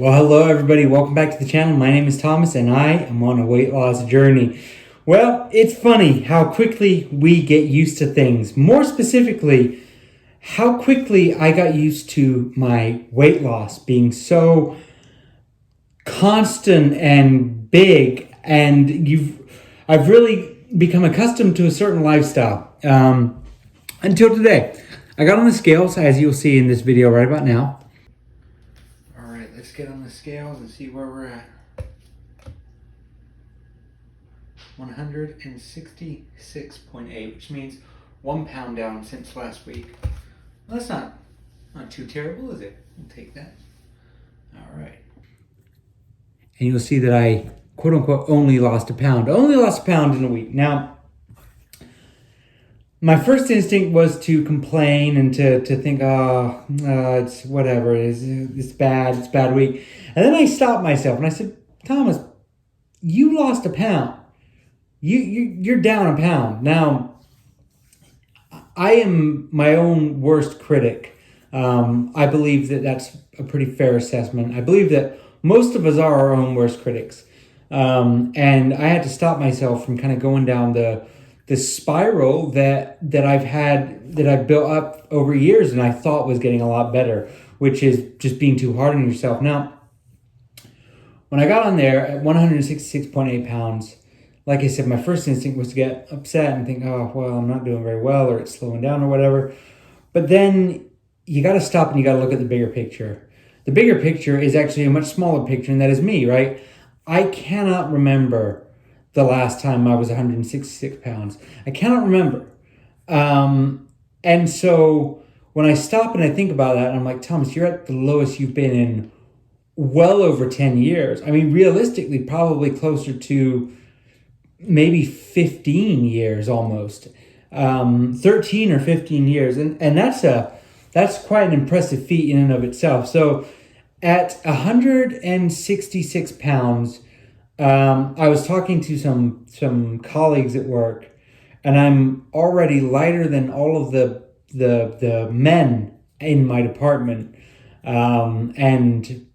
Well, hello everybody. Welcome back to the channel. My name is Thomas and I am on a weight loss journey. Well, it's funny how quickly we get used to things. More specifically, how quickly I got used to my weight loss being so constant and big, and I've really become accustomed to a certain lifestyle until today. I got on the scales, as you'll see in this video right about now. All right, let's get on the scales and see where we're at. 166.8, which means 1 pound down since last week. Well, that's not too terrible, is it? We'll take that. All right. And you'll see that I, quote unquote, only lost a pound. Only lost a pound in a week. Now, my first instinct was to complain and to think, it's whatever, it's bad week. And then I stopped myself and I said, Thomas, you lost a pound. You're down a pound. Now, I am my own worst critic. I believe that that's a pretty fair assessment. I believe that most of us are our own worst critics. And I had to stop myself from kind of going down the spiral that I've built up over years and I thought was getting a lot better, which is just being too hard on yourself. Now, when I got on there at 166.8 pounds, like I said, my first instinct was to get upset and think, oh, well, I'm not doing very well, or it's slowing down or whatever. But then you got to stop and you got to look at the bigger picture. The bigger picture is actually a much smaller picture, and that is me, right? I cannot remember the last time I was 166 pounds. I cannot remember. And so when I stop and I think about that, I'm like, Thomas, you're at the lowest you've been in well over 10 years. I mean, realistically, probably closer to maybe 15 years almost. 13 or 15 years. And that's quite an impressive feat in and of itself. So at 166 pounds, I was talking to some colleagues at work, and I'm already lighter than all of the men in my department, and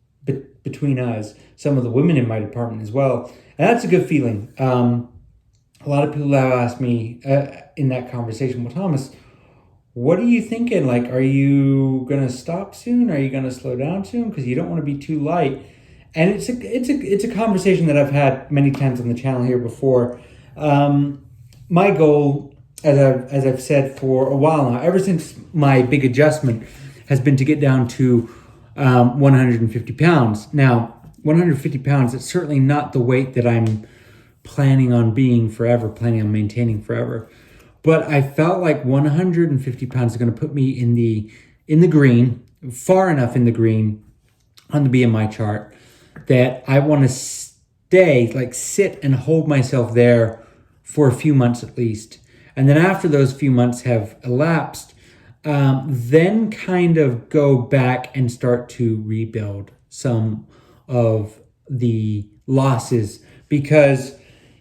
between us, some of the women in my department as well. And that's a good feeling. A lot of people have asked me in that conversation, well, Thomas, what are you thinking? Like, are you going to stop soon? Are you going to slow down soon? Because you don't want to be too light. And it's a conversation that I've had many times on the channel here before. My goal, as I've said for a while now, ever since my big adjustment, has been to get down to 150 pounds. Now, 150 pounds, it's certainly not the weight that I'm planning on being forever, planning on maintaining forever. But I felt like 150 pounds is going to put me in the green, far enough in the green on the BMI chart that I want to sit and hold myself there for a few months at least. And then after those few months have elapsed, then kind of go back and start to rebuild some of the losses, because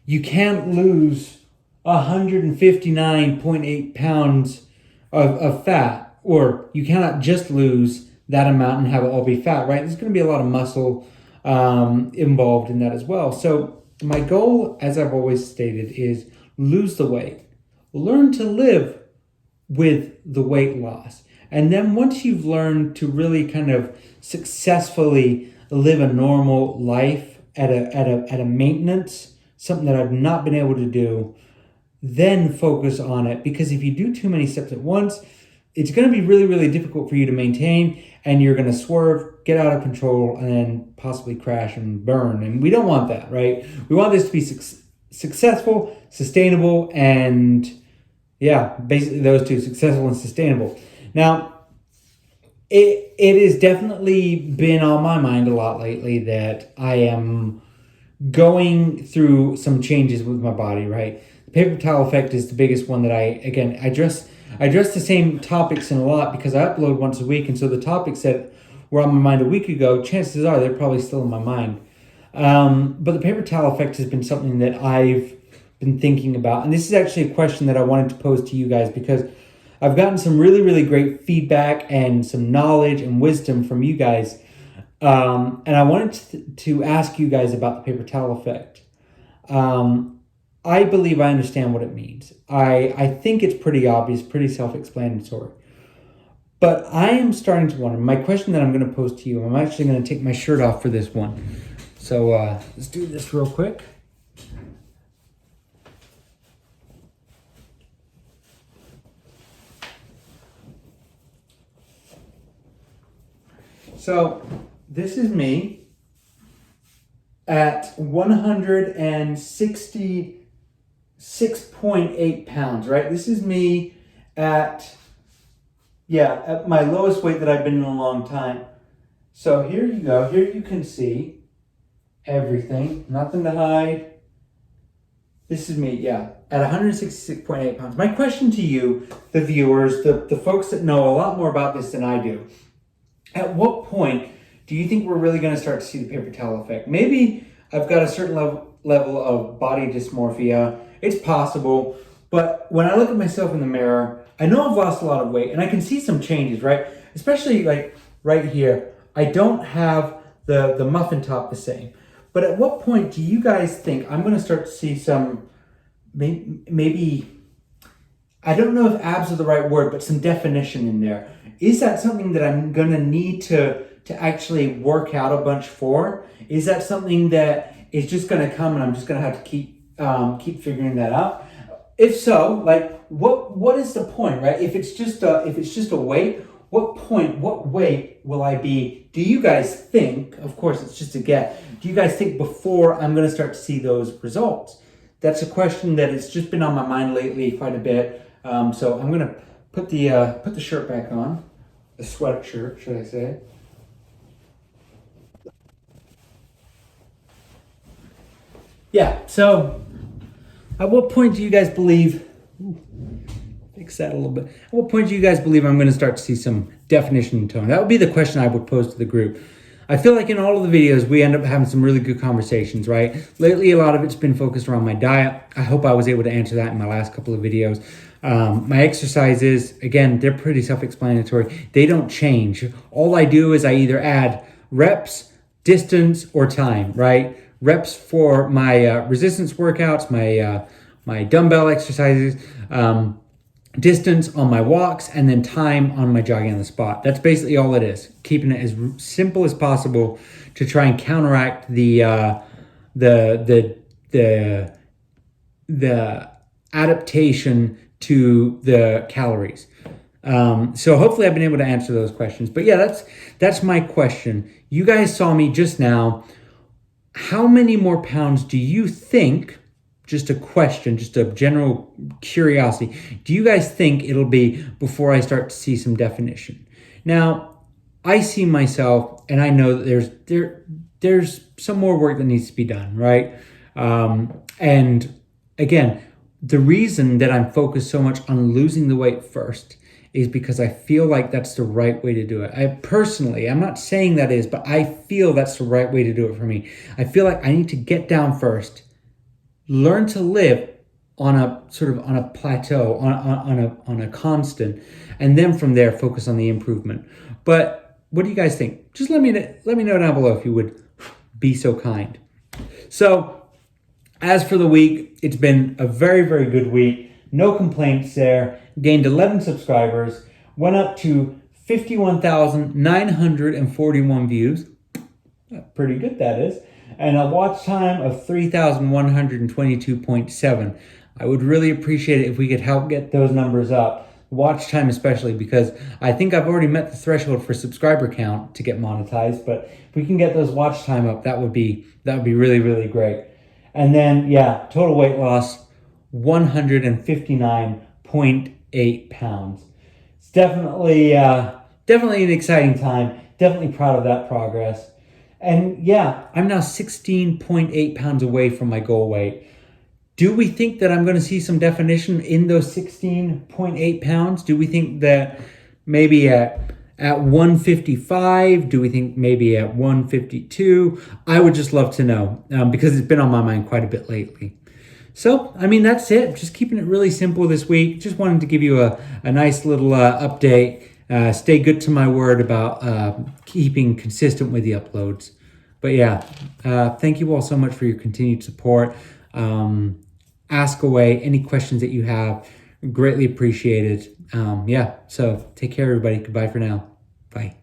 you can't lose 159.8 pounds of fat, or you cannot just lose that amount and have it all be fat, right? There's going to be a lot of muscle involved in that as well. So my goal, as I've always stated, is lose the weight. Learn to live with the weight loss. And then once you've learned to really kind of successfully live a normal life at a maintenance, something that I've not been able to do, then focus on it. Because if you do too many steps at once, it's going to be really, really difficult for you to maintain, and you're going to swerve, get out of control, and then possibly crash and burn. And we don't want that, right? We want this to be successful, sustainable, and basically those two, successful and sustainable. Now, it has definitely been on my mind a lot lately that I am going through some changes with my body, right? The paper towel effect is the biggest one that I address the same topics in a lot because I upload once a week, and so the topics that were on my mind a week ago, chances are they're probably still in my mind. But the paper towel effect has been something that I've been thinking about, and this is actually a question that I wanted to pose to you guys because I've gotten some really, really great feedback and some knowledge and wisdom from you guys And I wanted to ask you guys about the paper towel effect. I believe I understand what it means. I think it's pretty obvious, pretty self-explanatory. But I am starting to wonder. My question that I'm going to pose to you, I'm actually going to take my shirt off for this one. So let's do this real quick. So this is me at 166.8 pounds, right? This is me at my lowest weight that I've been in a long time. So here you go. Here you can see everything. Nothing to hide. This is me, at 166.8 pounds. My question to you, the viewers, the folks that know a lot more about this than I do, at what point do you think we're really going to start to see the paper towel effect? Maybe I've got a certain level of body dysmorphia. It's possible. But when I look at myself in the mirror, I know I've lost a lot of weight and I can see some changes, right? Especially like right here. I don't have the muffin top the same. But at what point do you guys think I'm going to start to see some, maybe, I don't know if abs are the right word, but some definition in there? Is that something that I'm going to need to actually work out a bunch for? Is that something that is just going to come and I'm just going to have to keep figuring that out? If so, like what is the point, right? If it's just a weight, what weight will I be? Do you guys think, of course it's just a guess, do you guys think before I'm going to start to see those results? That's a question that has just been on my mind lately quite a bit. So I'm going to put the shirt back on, the sweatshirt, should I say. Yeah, so at what point do you guys believe, fix that a little bit. At what point do you guys believe I'm going to start to see some definition and tone? That would be the question I would pose to the group. I feel like in all of the videos, we end up having some really good conversations, right? Lately, a lot of it's been focused around my diet. I hope I was able to answer that in my last couple of videos. My exercises, again, they're pretty self-explanatory. They don't change. All I do is I either add reps, distance, or time, right? Reps for my resistance workouts, my dumbbell exercises, distance on my walks, and then time on my jogging on the spot. That's basically all it is. Keeping it as simple as possible to try and counteract the adaptation to the calories. So hopefully I've been able to answer those questions. But yeah, that's my question. You guys saw me just now. How many more pounds do you think, just a question, just a general curiosity, do you guys think it'll be before I start to see some definition? Now, I see myself and I know that there's some more work that needs to be done, right? And again, the reason that I'm focused so much on losing the weight first is because I feel like that's the right way to do it. I'm not saying that is, but I feel that's the right way to do it for me. I feel like I need to get down first, learn to live on a plateau, on a constant, and then from there focus on the improvement. But what do you guys think? Just let me know down below if you would be so kind. So as for the week, it's been a very, very good week. No complaints there. Gained 11 subscribers. Went up to 51,941 views. Pretty good, that is. And a watch time of 3,122.7. I would really appreciate it if we could help get those numbers up. Watch time especially, because I think I've already met the threshold for subscriber count to get monetized. But if we can get those watch time up, that would be really, really great. And then, total weight loss, 159.8 pounds. It's definitely an exciting time. Definitely proud of that progress. And I'm now 16.8 pounds away from my goal weight. Do we think that I'm going to see some definition in those 16.8 pounds? Do we think that maybe at 155? Do we think maybe at 152? I would just love to know because it's been on my mind quite a bit lately. So, that's it. Just keeping it really simple this week. Just wanted to give you a nice little update. stay good to my word about keeping consistent with the uploads. But yeah, thank you all so much for your continued support. Ask away any questions that you have. Greatly appreciated. Yeah, so take care, everybody. Goodbye for now. Bye.